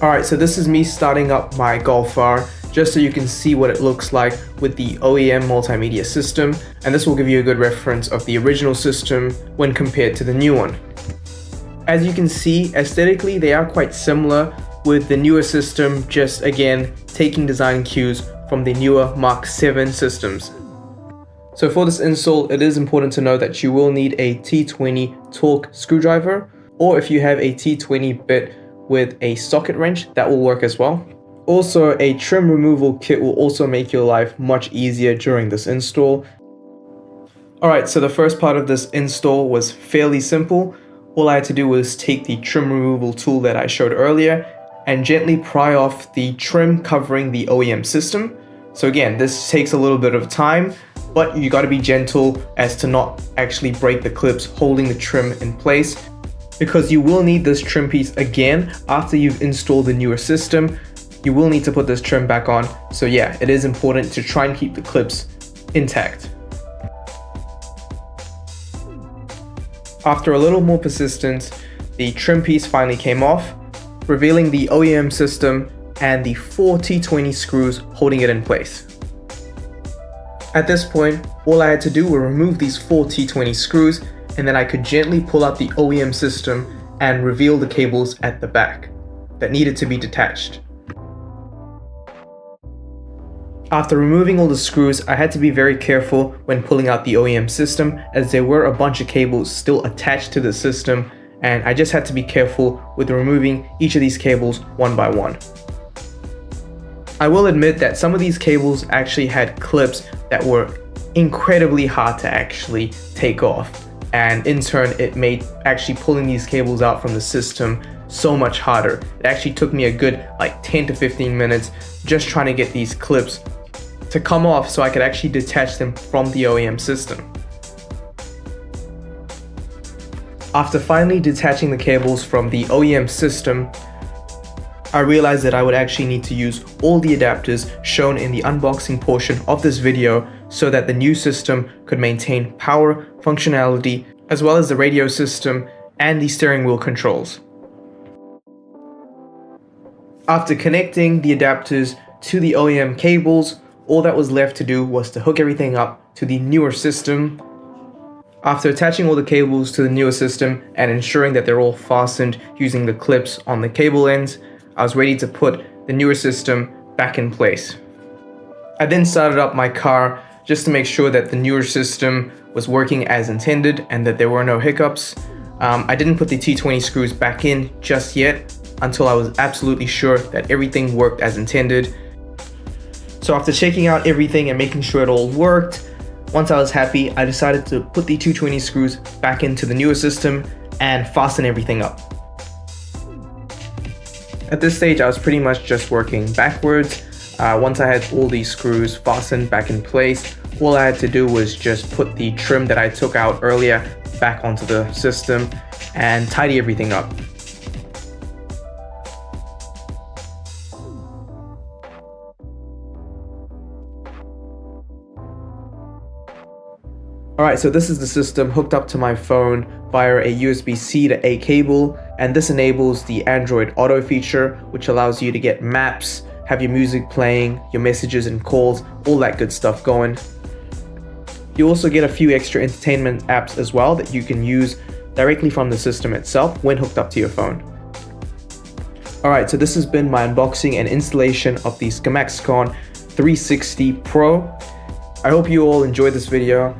Alright, so this is me starting up my Golf R, just so you can see what it looks like with the OEM multimedia system, and this will give you a good reference of the original system when compared to the new one. As you can see, aesthetically they are quite similar, with the newer system just again taking design cues from the newer Mark 7 systems. So for this install, it is important to know that you will need a T20 torque screwdriver, or if you have a T20 bit with a socket wrench, that will work as well. Also, a trim removal kit will also make your life much easier during this install. Alright, so the first part of this install was fairly simple. All I had to do was take the trim removal tool that I showed earlier and gently pry off the trim covering the OEM system. So again, this takes a little bit of time, but you got to be gentle as to not actually break the clips holding the trim in place, because you will need this trim piece again after you've installed the newer system. You will need to put this trim back on, so yeah, it is important to try and keep the clips intact. After a little more persistence, the trim piece finally came off, revealing the OEM system and the 4 T20 screws holding it in place. At this point, all I had to do was remove these 4 T20 screws, and then I could gently pull out the OEM system and reveal the cables at the back that needed to be detached. After removing all the screws, I had to be very careful when pulling out the OEM system, as there were a bunch of cables still attached to the system, and I just had to be careful with removing each of these cables one by one. I will admit that some of these cables actually had clips that were incredibly hard to actually take off, and in turn it made actually pulling these cables out from the system so much harder. It actually took me a good 10 to 15 minutes just trying to get these clips to come off so I could actually detach them from the OEM system. After finally detaching the cables from the OEM system, I realized that I would actually need to use all the adapters shown in the unboxing portion of this video so that the new system could maintain power, functionality, as well as the radio system and the steering wheel controls. After connecting the adapters to the OEM cables, all that was left to do was to hook everything up to the newer system. After attaching all the cables to the newer system and ensuring that they're all fastened using the clips on the cable ends, I was ready to put the newer system back in place. I then started up my car just to make sure that the newer system was working as intended and that there were no hiccups. I didn't put the T20 screws back in just yet until I was absolutely sure that everything worked as intended. So after checking out everything and making sure it all worked, once I was happy, I decided to put the 220 screws back into the newer system and fasten everything up. At this stage, I was pretty much just working backwards. Once I had all these screws fastened back in place, all I had to do was just put the trim that I took out earlier back onto the system and tidy everything up. Alright, so this is the system hooked up to my phone via a USB-C to A cable, and this enables the Android Auto feature, which allows you to get maps, have your music playing, your messages and calls, all that good stuff going. You also get a few extra entertainment apps as well that you can use directly from the system itself when hooked up to your phone. Alright, so this has been my unboxing and installation of the Schemaxcon 360 Pro. I hope you all enjoyed this video.